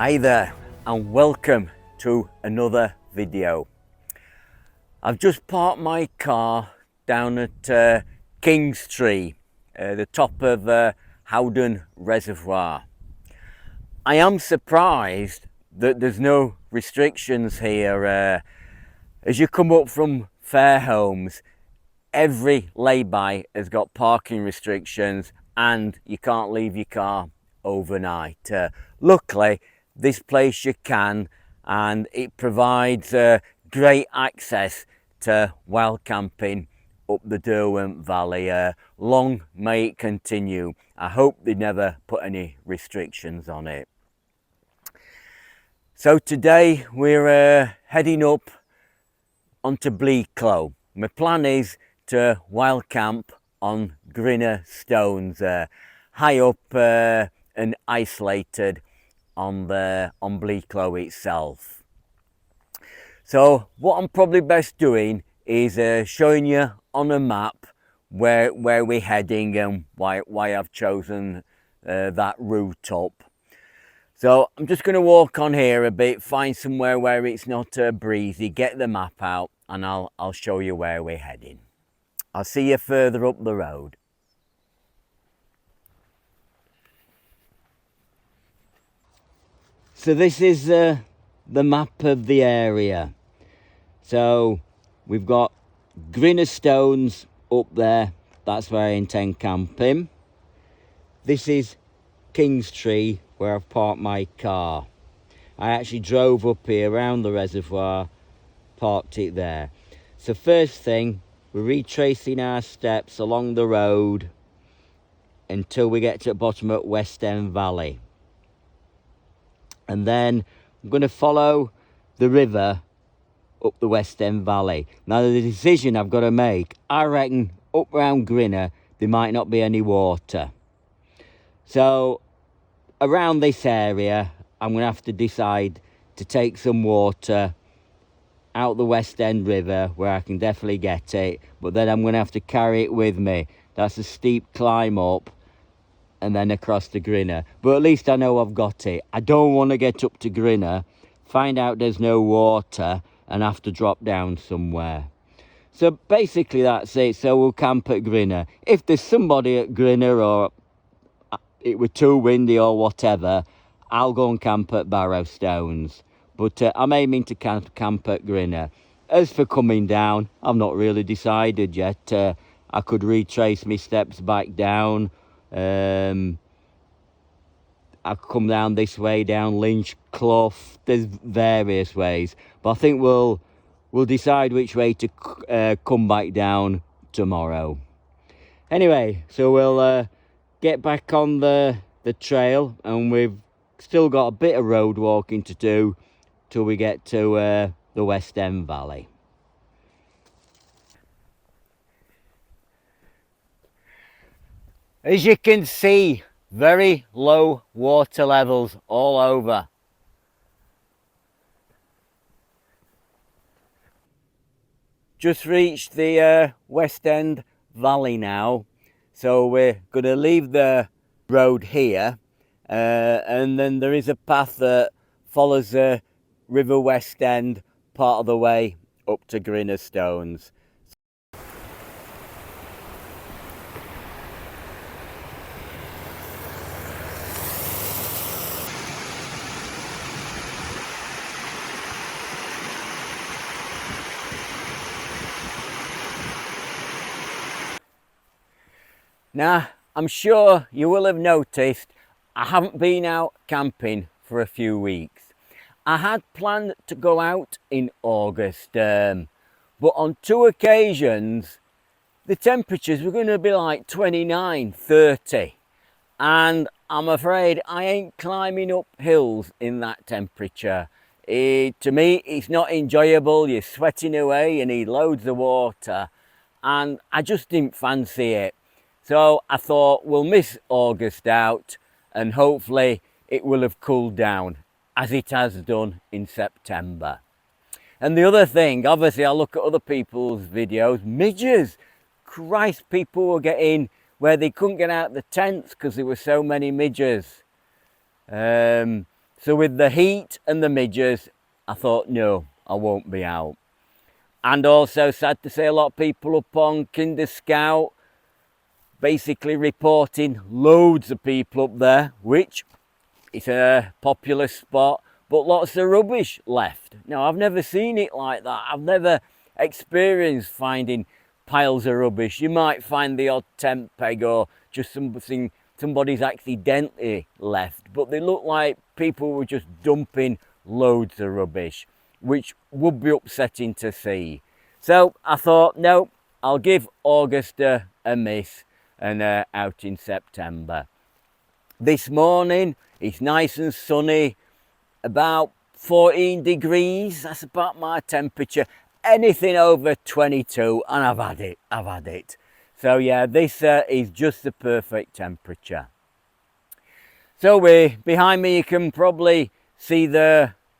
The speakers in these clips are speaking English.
Hi there and welcome to another video. I've just parked my car down at Kingstree, the top of Howden Reservoir. I am surprised that there's no restrictions here. As you come up from Fairholmes, every lay-by has got parking restrictions and you can't leave your car overnight. Luckily, this place you can, and it provides great access to wild camping up the Derwent Valley. Long may it continue. I hope they never put any restrictions on it. So today we're heading up onto Bleaklow. My plan is to wild camp on Grinah Stones, high up and isolated on Bleaklow itself. So what I'm probably best doing is showing you on a map where we're heading and why I've chosen that route up. So I'm just going to walk on here a bit, find somewhere where it's not breezy, get the map out, and I'll show you where we're heading. I'll see you further up the road. So this is the map of the area. So we've got Grinah Stones up there, that's where I intend camping. This is Kingstree, where I've parked my car. I actually drove up here around the reservoir, parked it there. So first thing, we're retracing our steps along the road until we get to the bottom at West End Valley. And then I'm going to follow the river up the West End Valley. Now the decision I've got to make, I reckon up around Grinah there might not be any water. So around this area I'm going to have to decide to take some water out the West End River where I can definitely get it, but then I'm going to have to carry it with me. That's a steep climb up and then across to Grinah, but at least I know I've got it. I don't want to get up to Grinah, find out there's no water and have to drop down somewhere. So basically that's it. So we'll camp at Grinah. If there's somebody at Grinah or it were too windy or whatever, I'll go and camp at Barrow Stones. But I'm aiming to camp at Grinah. As for coming down, I've not really decided yet. I could retrace my steps back down. I could come down this way, down Lynch Clough. There's various ways. But I think we'll decide which way to come back down tomorrow. Anyway, so we'll get back on the trail, and we've still got a bit of road walking to do till we get to the West End Valley. As you can see, very low water levels all over. Just reached the West End Valley now, so we're going to leave the road here, and then there is a path that follows the River West End part of the way up to Grinah Stones. Now, I'm sure you will have noticed I haven't been out camping for a few weeks. I had planned to go out in August, but on two occasions the temperatures were going to be like 29, 30, and I'm afraid I ain't climbing up hills in that temperature. To me, it's not enjoyable. You're sweating away, you need loads of water, and I just didn't fancy it. So I thought we'll miss August out and hopefully it will have cooled down as it has done in September. And the other thing, obviously I look at other people's videos, midges. Christ, people were getting where they couldn't get out the tents because there were so many midges. So with the heat and the midges, I thought, no, I won't be out. And also, sad to say, a lot of people up on Kinder Scout basically reporting loads of people up there, which is a popular spot, but lots of rubbish left. Now, I've never seen it like that. I've never experienced finding piles of rubbish. You might find the odd tent peg or just something somebody's accidentally left, but they look like people were just dumping loads of rubbish, which would be upsetting to see. So I thought, no, I'll give August a miss and out in September. This morning it's nice and sunny, about 14 degrees, that's about my temperature. Anything over 22 and I've had it. So yeah, this is just the perfect temperature. So behind me you can probably see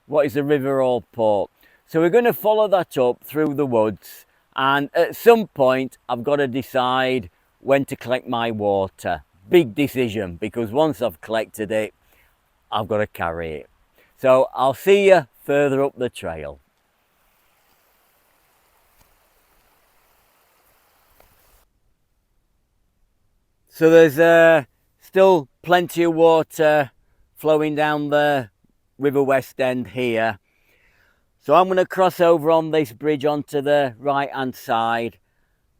what is the River Allport. So we're going to follow that up through the woods, and at some point I've got to decide when to collect my water. Big decision, because once I've collected it, I've got to carry it. So I'll see you further up the trail. So there's still plenty of water flowing down the River West End here. So I'm going to cross over on this bridge onto the right hand side,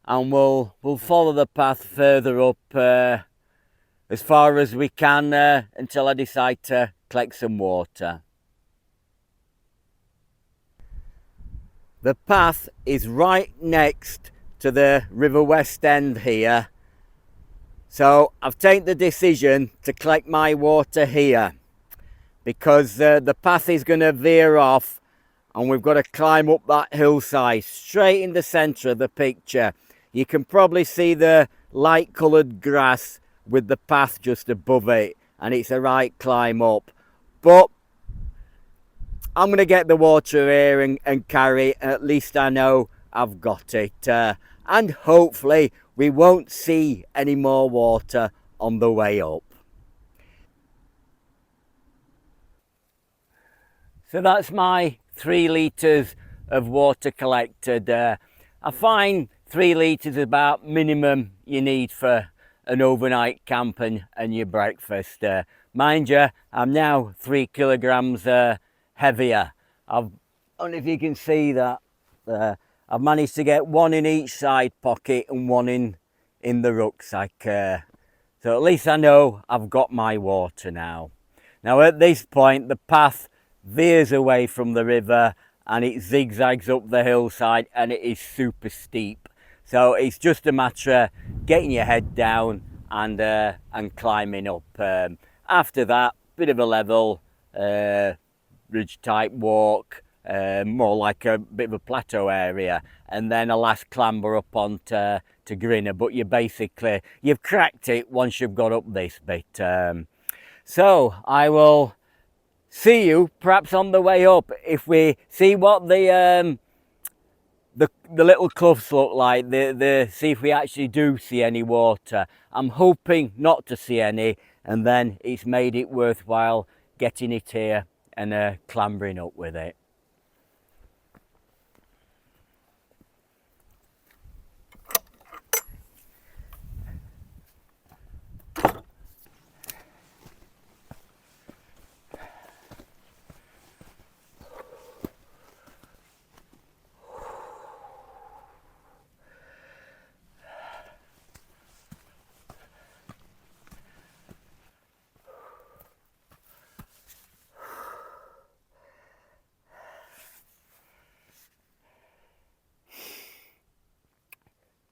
and we'll follow the path further up as far as we can until I decide to collect some water. The path is right next to the River West End here. So I've taken the decision to collect my water here, because the path is going to veer off and we've got to climb up that hillside straight in the centre of the picture. You can probably see the light coloured grass with the path just above it, and it's a right climb up. But I'm going to get the water here and carry it, and at least I know I've got it. And hopefully we won't see any more water on the way up. So that's my 3 litres of water collected. I find 3 litres about minimum you need for an overnight camp and your breakfast. Mind you, I'm now 3 kilograms heavier. I don't know if you can see that. I've managed to get 1 in each side pocket and 1 in the rucksack. So at least I know I've got my water now. Now at this point the path veers away from the river and it zigzags up the hillside, and it is super steep. So it's just a matter of getting your head down and climbing up. After that, bit of a level ridge type walk, more like a bit of a plateau area, and then a last clamber up onto Grinah. But you've cracked it once you've got up this bit. So I will see you perhaps on the way up, if we see what the little cliffs look like, see if we actually do see any water. I'm hoping not to see any, and then it's made it worthwhile getting it here and clambering up with it.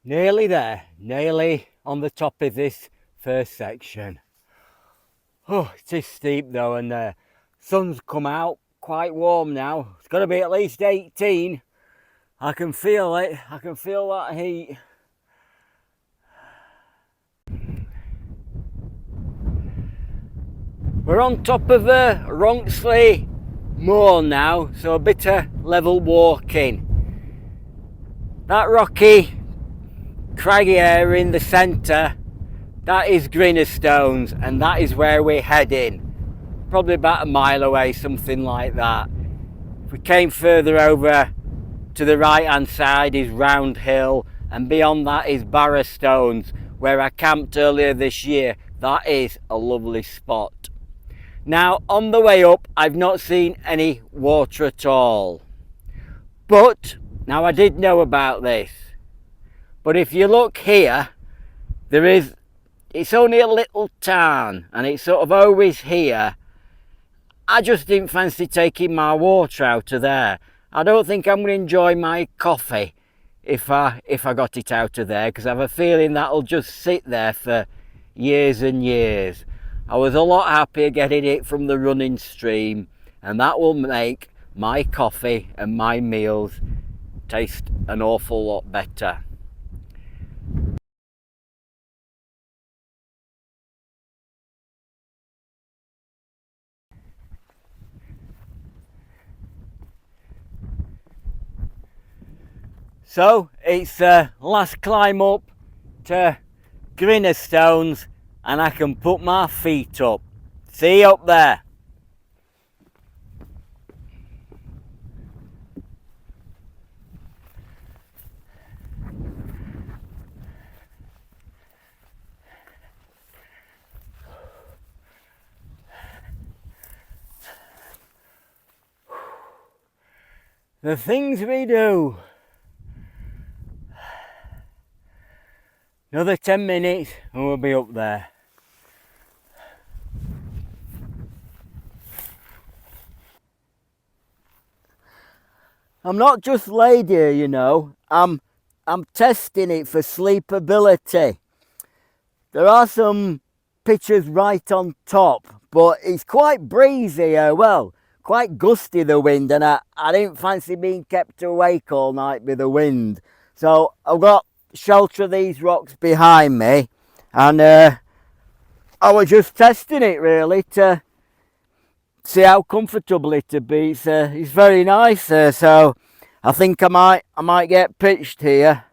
Nearly there, nearly on the top of this first section. Oh, it is steep though, and the sun's come out quite warm now. It's got to be at least 18. I can feel it, I can feel that heat. We're on top of the Ronksley Moor now, so a bit of level walking. That rocky craggy area in the centre, that is Grinah Stones, and that is where we're heading. probably about a mile away, something like that. If we came further over to the right hand side is Round Hill, and beyond that is Grinah Stones, where I camped earlier this year. That is a lovely spot. Now on the way up I've not seen any water at all, but now I did know about this, but if you look here, it's only a little tarn and it's sort of always here. I just didn't fancy taking my water out of there. I don't think I'm going to enjoy my coffee if I got it out of there, because I have a feeling that'll just sit there for years and years. I was a lot happier getting it from the running stream, and that will make my coffee and my meals taste an awful lot better. So it's last climb up to Grinah Stones, and I can put my feet up. See you up there. The things we do. Another 10 minutes and we'll be up there. I'm not just laid here, you know. I'm testing it for sleepability. There are some pictures right on top, but it's quite breezy here. Well, quite gusty, the wind, and I didn't fancy being kept awake all night with the wind. So I've got shelter of these rocks behind me, and I was just testing it really to see how comfortable it'd be. It's very nice, so I think I might get pitched here.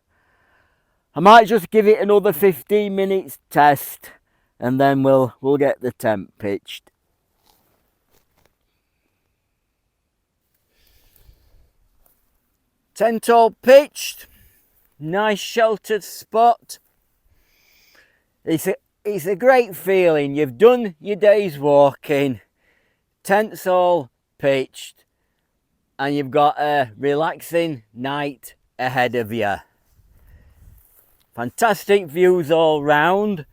I might just give it another 15 minutes test, and then we'll get the tent pitched. Tent all pitched. Nice sheltered spot. It's a great feeling. You've done your day's walking, tent's all pitched, and you've got a relaxing night ahead of you. Fantastic views all round.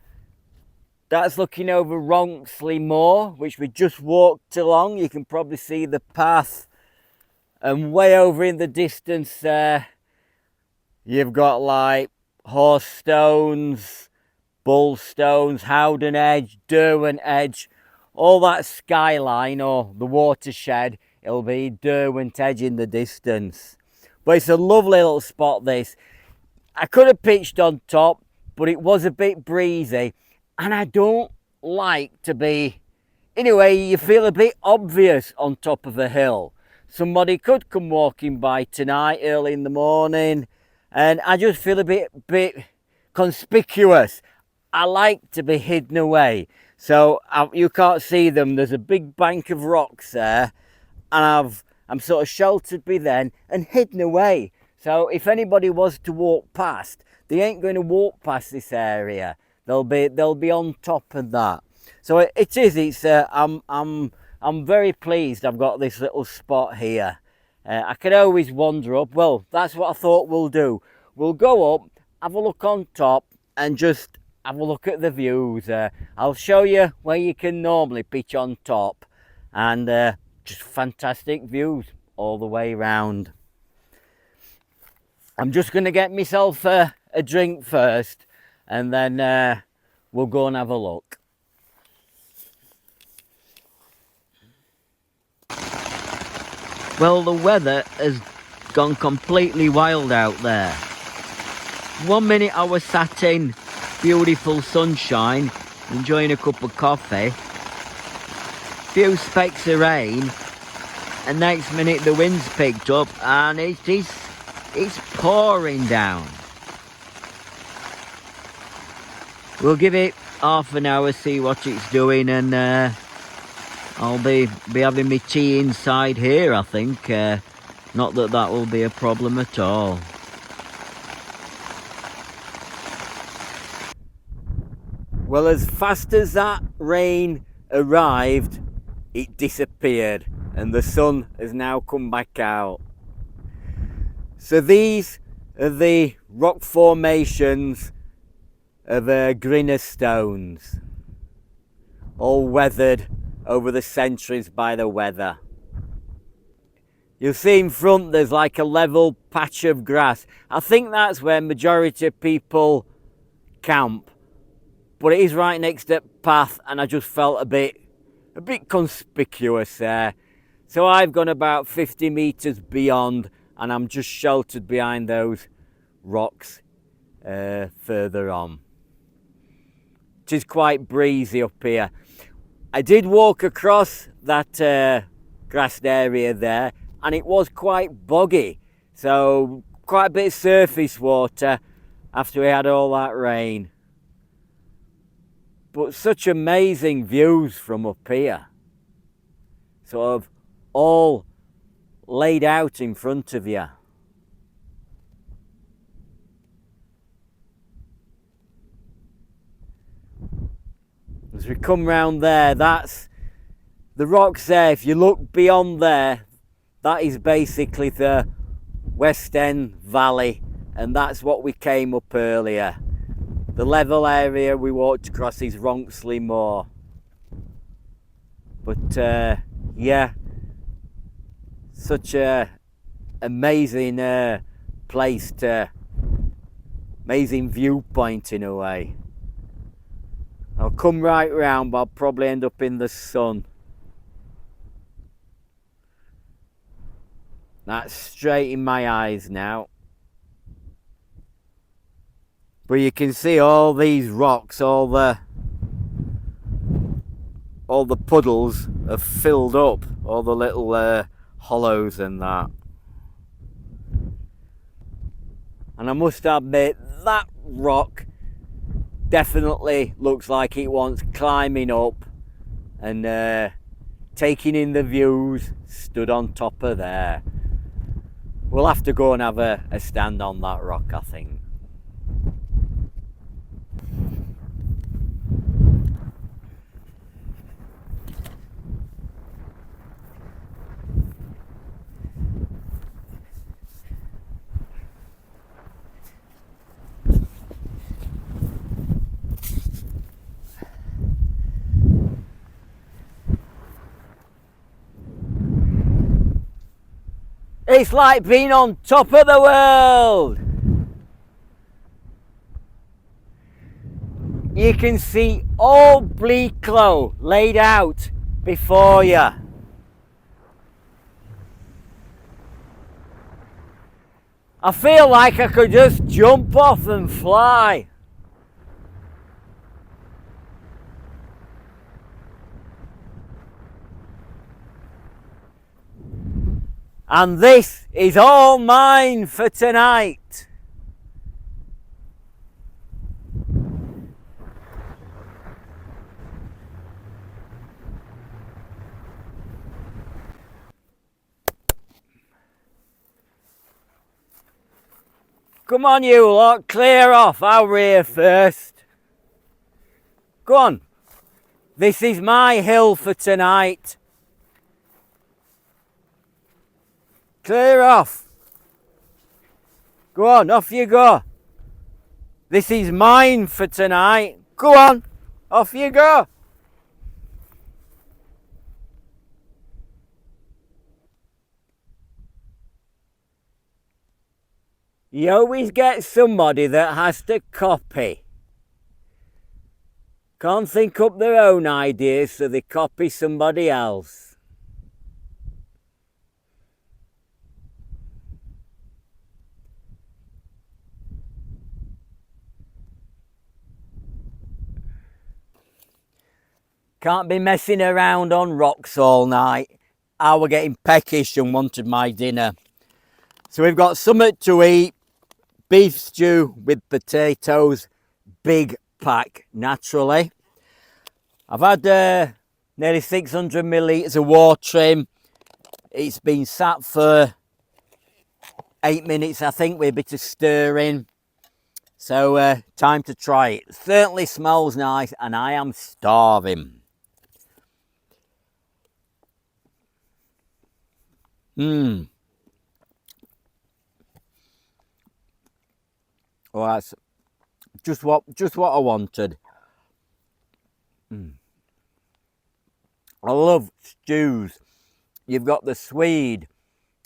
That's looking over Ronksley Moor, which we just walked along. You can probably see the path, and way over in the distance there you've got like Horse Stones, Bull Stones, Howden Edge, Derwent Edge, all that skyline or the watershed. It'll be Derwent Edge in the distance. But it's a lovely little spot, this. I could have pitched on top, but it was a bit breezy, and I don't like to be, anyway, you feel a bit obvious on top of a hill. Somebody could come walking by tonight early in the morning, and I just feel a bit conspicuous. I like to be hidden away, so you can't see them. There's a big bank of rocks there, and I'm sort of sheltered by then and hidden away. So if anybody was to walk past, they ain't going to walk past this area. They'll be on top of that. So it is. I'm very pleased I've got this little spot here. I could always wander up. Well, that's what I thought we'll do. We'll go up, have a look on top, and just have a look at the views. I'll show you where you can normally pitch on top, and just fantastic views all the way round. I'm just going to get myself a drink first, and then we'll go and have a look. Well, the weather has gone completely wild out there. 1 minute I was sat in beautiful sunshine, enjoying a cup of coffee, few specks of rain, and next minute the wind's picked up and it's pouring down. We'll give it half an hour, see what it's doing, and I'll be having my tea inside here, I think. Not that that will be a problem at all. Well, as fast as that rain arrived, it disappeared and the sun has now come back out. So these are the rock formations of Grinah Stones, all weathered over the centuries by the weather. You'll see in front there's like a level patch of grass. I think that's where majority of people camp, but it is right next to the path and I just felt a bit conspicuous there. So I've gone about 50 meters beyond and I'm just sheltered behind those rocks further on. It is quite breezy up here. I did walk across that grassed area there and it was quite boggy, so quite a bit of surface water after we had all that rain. But such amazing views from up here, sort of all laid out in front of you. As we come round there, that's the rocks there. If you look beyond there, that is basically the West End Valley, and that's what we came up earlier. The level area we walked across is Ronksley Moor. But yeah, such a amazing place to, amazing viewpoint in a way. I'll come right round, but I'll probably end up in the sun. That's straight in my eyes now. But you can see all these rocks, all the puddles have filled up, all the little hollows and that. And I must admit, that rock definitely looks like it wants climbing up and taking in the views stood on top of there. We'll have to go and have a stand on that rock, I think. It's like being on top of the world. You can see all Bleaklow laid out before you. I feel like I could just jump off and fly. And this is all mine for tonight. Come on you lot, clear off, I'll rear first. Go on, this is my hill for tonight. Clear off. Go on, off you go. This is mine for tonight. Go on, off you go. You always get somebody that has to copy. Can't think up their own ideas, so they copy somebody else. Can't be messing around on rocks all night. I were getting peckish and wanted my dinner. So we've got something to eat. Beef stew with potatoes. Big pack, naturally. I've had Nearly 600 millilitres of water in. It's been sat for 8 minutes, I think, with a bit of stirring. So time to try it. Certainly smells nice, and I am starving. Mmm. Well, that's just what I wanted. I love stews. You've got the swede,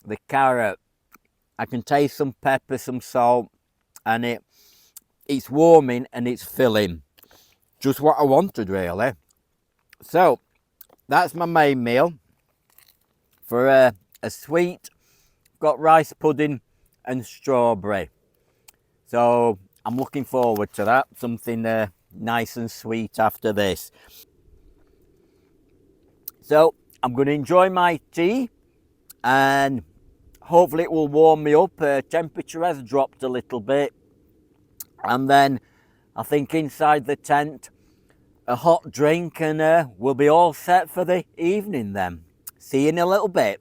the carrot. I can taste some pepper, some salt, and it's warming and it's filling. Just what I wanted, really. So that's my main meal. For a sweet, got rice pudding and strawberry. So I'm looking forward to that. Something nice and sweet after this. So I'm going to enjoy my tea, and hopefully it will warm me up. Temperature has dropped a little bit, and then I think inside the tent a hot drink, and we'll be all set for the evening then. See you in a little bit.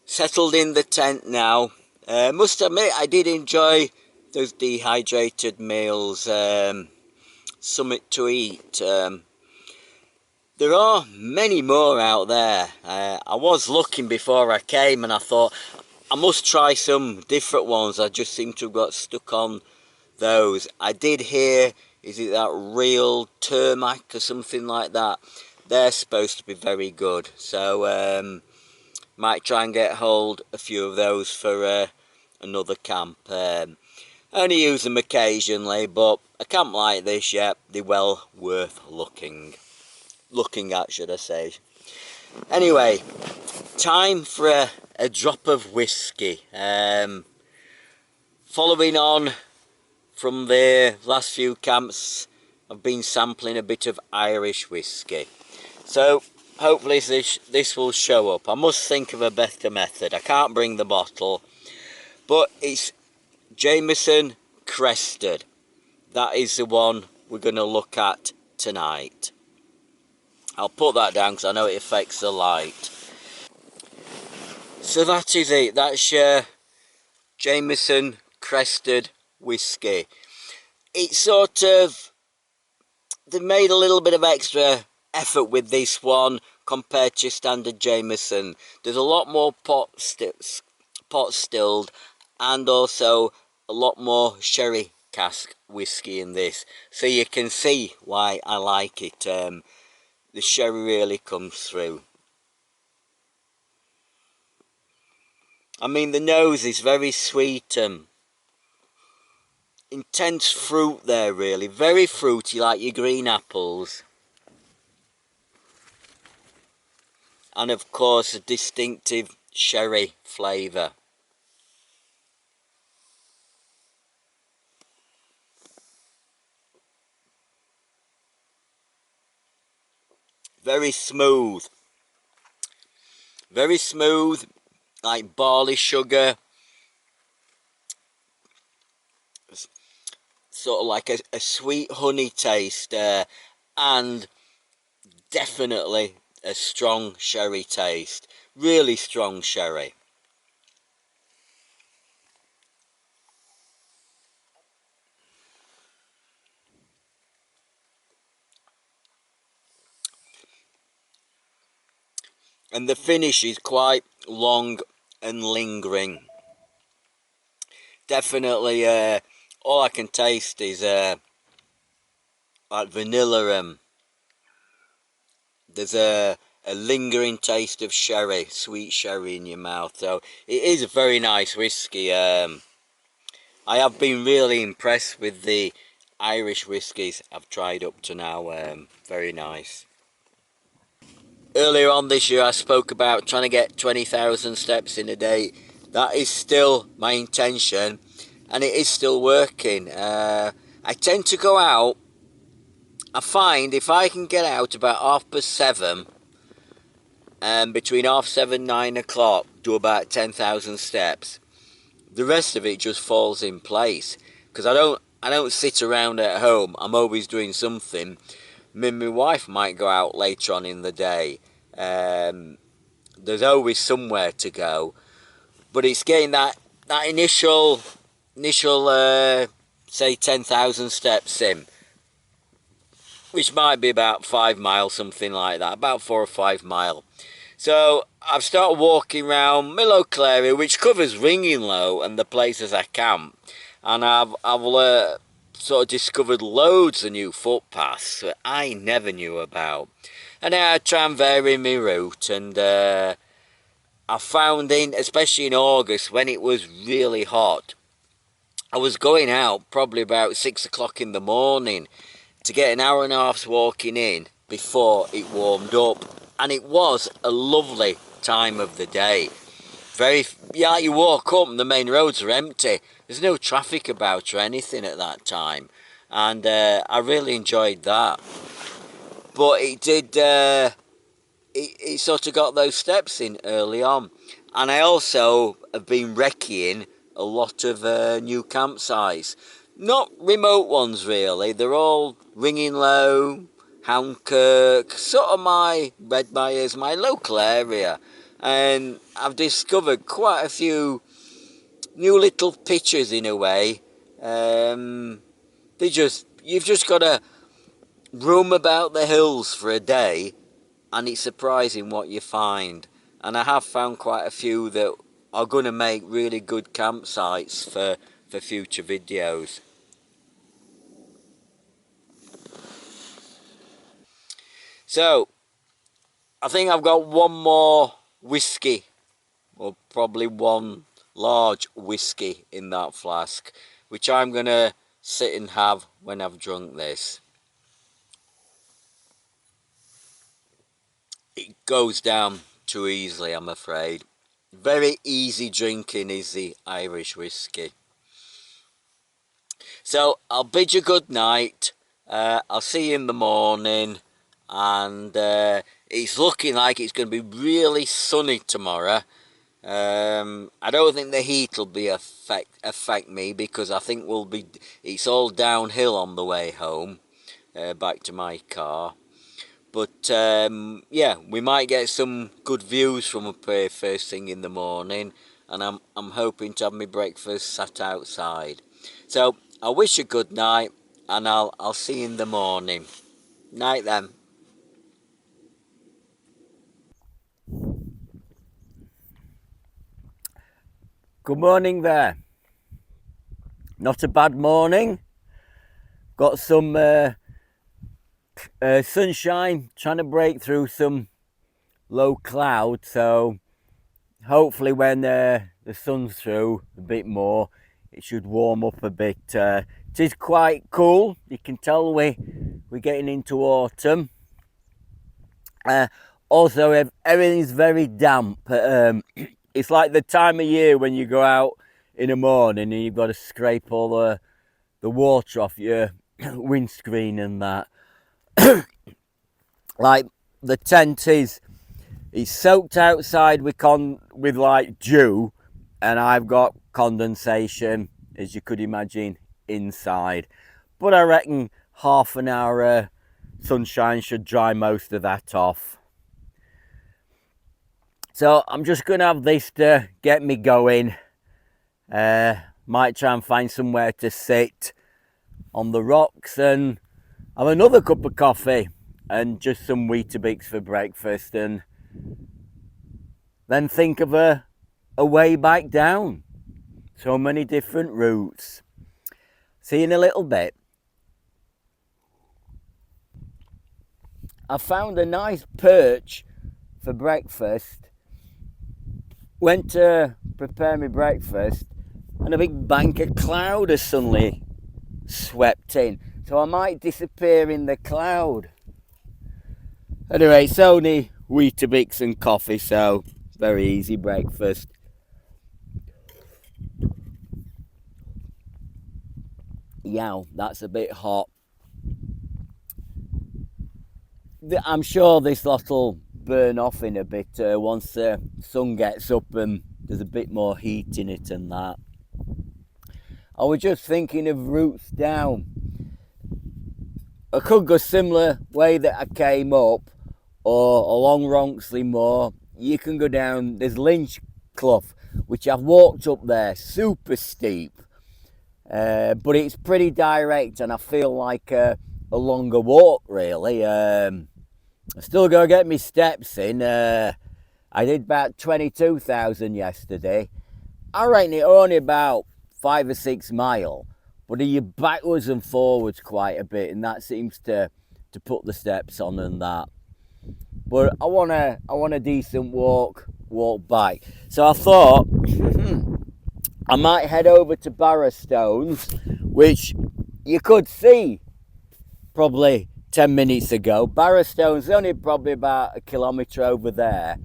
Settled in the tent now. Must admit, I did enjoy those dehydrated meals. Something to eat. There are many more out there. I was looking before I came, and I thought I must try some different ones. I just seem to have got stuck on those. I did hear, is it that real Termac or something like that? They're supposed to be very good. So might try and get hold a few of those for another camp. Only use them occasionally, but a camp like this, yeah, they're well worth looking at, should I say. Anyway, time for a drop of whiskey. Following on from the last few camps, I've been sampling a bit of Irish whiskey. So hopefully this will show up. I must think of a better method. I can't bring the bottle, but it's Jameson Crested. That is the one we're going to look at tonight. I'll put that down because I know it affects the light. So that is it. That's Jameson Crested whiskey. It's sort of, they made a little bit of extra effort with this one compared to standard Jameson. There's a lot more pot stilled, and also a lot more sherry cask whiskey in this. So you can see why I like it. The sherry really comes through. I mean, the nose is very sweet. Intense fruit there, really. Very fruity, like your green apples. And of course, a distinctive sherry flavour. Very smooth. Very smooth, like barley sugar. Sort of like a sweet honey taste, and definitely a strong sherry taste. Really strong sherry. And the finish is quite long and lingering. Definitely, all I can taste is like vanilla. There's a lingering taste of sherry, sweet sherry in your mouth. So it is a very nice whiskey. I have been really impressed with the Irish whiskies I've tried up to now. Very nice. Earlier on this year I spoke about trying to get 20,000 steps in a day. That is still my intention, and it is still working. I tend to go out, I find if I can get out about 7:30, between 7:30 and 9 o'clock, do about 10,000 steps, the rest of it just falls in place. Because I don't sit around at home. I'm always doing something. Me and my wife might go out later on in the day. There's always somewhere to go. But it's getting that initial say 10,000 steps in, which might be about 5 miles, something like that, about 4 or 5 mile. So I've started walking around my local area, which covers Ringinglow and the places I camp, and I've sort of discovered loads of new footpaths that I never knew about, and I try and vary my route. And I found especially in August when it was really hot, I was going out probably about 6 o'clock in the morning to get an hour and a half's walking in before it warmed up, and it was a lovely time of the day. You walk up and the main roads are empty. There's no traffic about or anything at that time, and I really enjoyed that. But it did. It sort of got those steps in early on, and I also have been recceing a lot of new campsites. Not remote ones really. They're all Ringinglow, Hounkirk, sort of my Redmires, my local area, and I've discovered quite a few new little pictures in a way. You've just got to roam about the hills for a day, and it's surprising what you find. And I have found quite a few that are going to make really good campsites for future videos. So, I think I've got one more whiskey, or probably one large whiskey in that flask, which I'm going to sit and have when I've drunk this. It goes down too easily, I'm afraid. Very easy drinking is the Irish whiskey. So, I'll bid you good night. I'll see you in the morning. And it's looking like it's going to be really sunny tomorrow. I don't think the heat will affect me, because I think it's all downhill on the way home, back to my car. But yeah, we might get some good views from up here first thing in the morning, and I'm hoping to have my breakfast sat outside. So I wish you good night, and I'll see you in the morning. Night then. Good morning there. Not a bad morning. Got some sunshine, trying to break through some low cloud, so hopefully when the sun's through a bit more, it should warm up a bit. It is quite cool. You can tell we're getting into autumn. Also, everything's very damp. It's like the time of year when you go out in the morning and you've got to scrape all the water off your windscreen and that. Like the tent it's soaked outside with like dew, and I've got condensation, as you could imagine, inside. But I reckon half an hour sunshine should dry most of that off. So I'm just going to have this to get me going. Might try and find somewhere to sit on the rocks and have another cup of coffee and just some Weetabix for breakfast, and then think of a way back down. So many different routes. See you in a little bit. I found a nice perch for breakfast. Went to prepare my breakfast, and a big bank of cloud has suddenly swept in. So I might disappear in the cloud. Anyway, it's only Weetabix and coffee, so very easy breakfast. Yow, that's a bit hot. I'm sure this lot will burn off in a bit once the sun gets up and there's a bit more heat in it and that. I was just thinking of routes down. I could go similar way that I came up, or along Ronxley Moor. You can go down, there's Lynch Clough, which I've walked up there, super steep. But it's pretty direct and I feel like a longer walk really. I still got to get my steps in. I did about 22,000 yesterday. I reckon it only about 5 or 6 mile, but you backwards and forwards quite a bit, and that seems to put the steps on and that. But I want a decent walk back. So I thought I might head over to Grinah Stones, which you could see probably 10 minutes ago. Grinah Stones is only probably about a kilometre over there.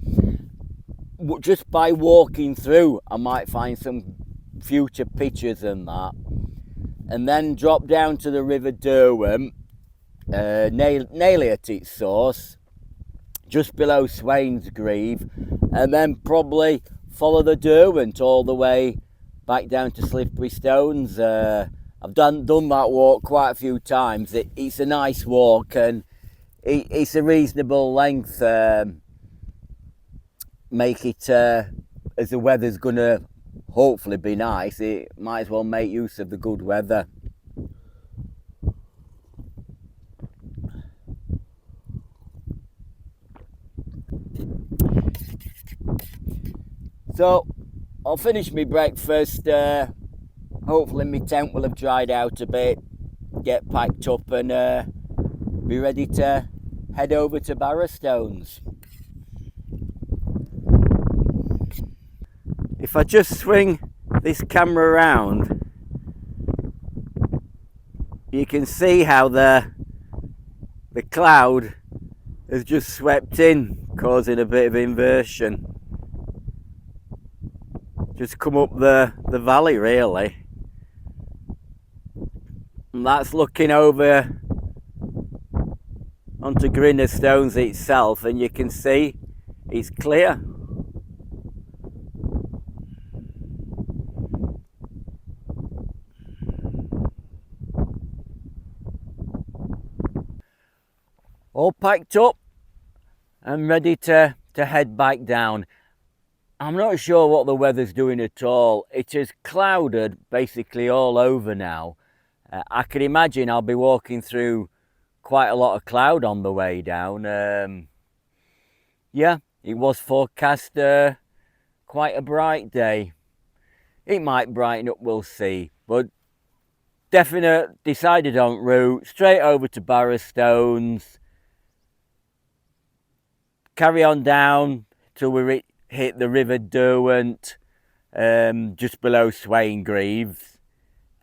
Just by walking through, I might find some future pictures and that. And then drop down to the River Derwent, nearly at its source, just below Swainsgrave, and then probably follow the Derwent all the way back down to Slippery Stones. I've done that walk quite a few times. It's a nice walk and it's a reasonable length. Make it, as the weather's gonna hopefully be nice, it might as well make use of the good weather. So I'll finish my breakfast. Hopefully my tent will have dried out a bit, get packed up and be ready to head over to Grinah Stones. If I just swing this camera around, you can see how the cloud has just swept in, causing a bit of inversion. Just come up the valley really. And that's looking over onto Grinah Stones itself, and you can see it's clear. All packed up and ready to head back down. I'm not sure what the weather's doing at all. It is clouded basically all over now. I can imagine I'll be walking through quite a lot of cloud on the way down. Yeah, it was forecast quite a bright day. It might brighten up, we'll see. But decided on route, straight over to Grinah Stones. Carry on down till we hit the River Derwent, just below Swainsgrave,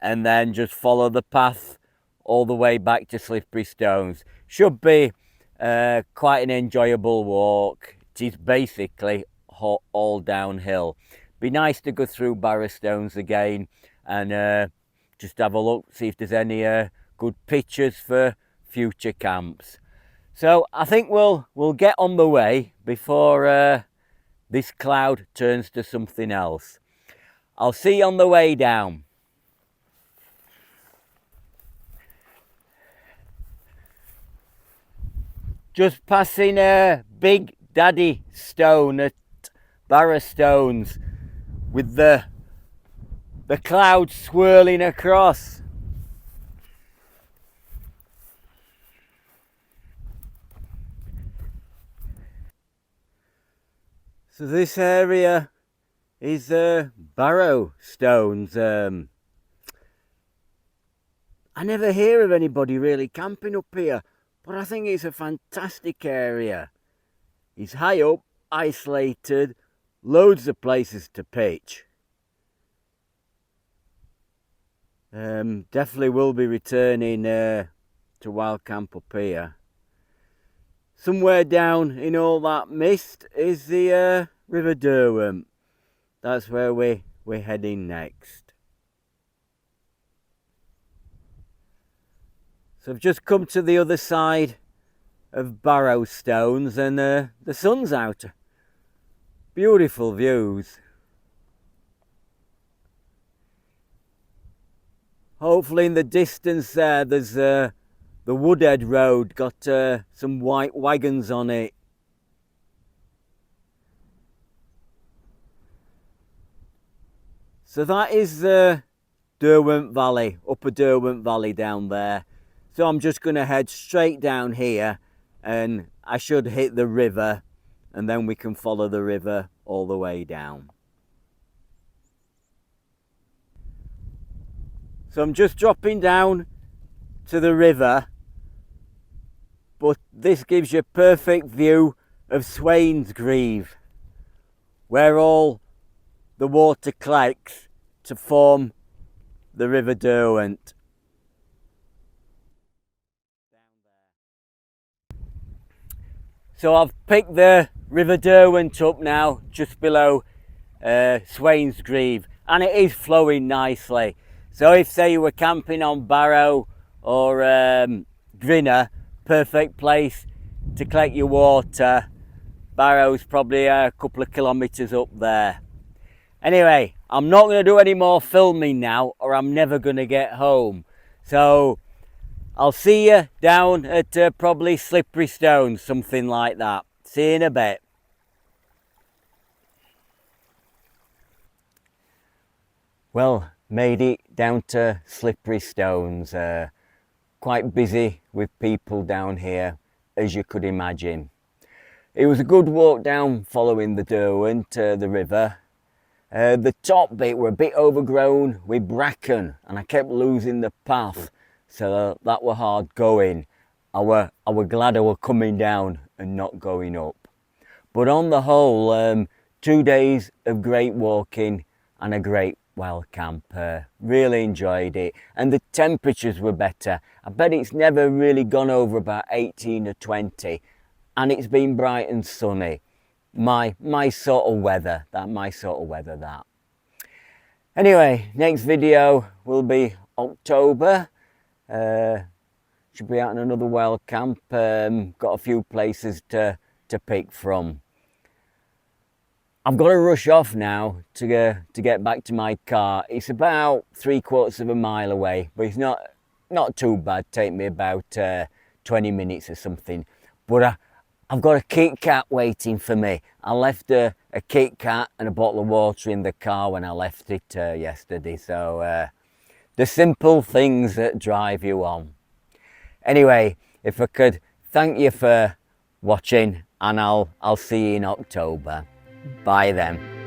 and then just follow the path all the way back to Slippery Stones. Should be quite an enjoyable walk. It is basically all downhill. Be nice to go through Grinah Stones again and just have a look, see if there's any good pictures for future camps. So I think we'll get on the way before this cloud turns to something else. I'll see you on the way down. Just passing a Big Daddy Stone at Grinah Stones with the clouds swirling across. So this area is Grinah Stones. I never hear of anybody really camping up here, but I think it's a fantastic area. It's high up, isolated, loads of places to pitch. Definitely will be returning to wild camp up here. Somewhere down in all that mist is the River Derwent. That's where we're heading next. So I've just come to the other side of Grinah Stones and the sun's out. Beautiful views. Hopefully in the distance there, there's the Woodhead Road, got some white wagons on it. So that is the Derwent Valley, Upper Derwent Valley down there. So I'm just going to head straight down here and I should hit the river, and then we can follow the river all the way down. So I'm just dropping down to the river, but this gives you a perfect view of Swainsgrave, where all the water collects to form the River Derwent. So I've picked the River Derwent up now, just below Swainsgrave, and it is flowing nicely. So if, say, you were camping on Barrow or Grinah, perfect place to collect your water. Barrow's probably a couple of kilometres up there. Anyway, I'm not going to do any more filming now, or I'm never going to get home. So I'll see you down at probably Slippery Stones, something like that. See you in a bit. Well, made it down to Slippery Stones. Quite busy with people down here, as you could imagine. It was a good walk down following the Derwent, the river. The top bit were a bit overgrown with bracken, and I kept losing the path, so that were hard going. I were glad I were coming down and not going up. But on the whole, 2 days of great walking and a great wild camp. Really enjoyed it, and the temperatures were better. I bet it's never really gone over about 18 or 20, and it's been bright and sunny. My sort of weather, that. Anyway, next video will be October. Should be out in another wild camp. Got a few places to pick from. I've got to rush off now to get back to my car. It's about 3/4 of a mile away, but it's not too bad. Take me about 20 minutes or something. But I've got a Kit Kat waiting for me. I left a Kit Kat and a bottle of water in the car when I left it yesterday. So the simple things that drive you on. Anyway, if I could thank you for watching, and I'll see you in October. Bye then.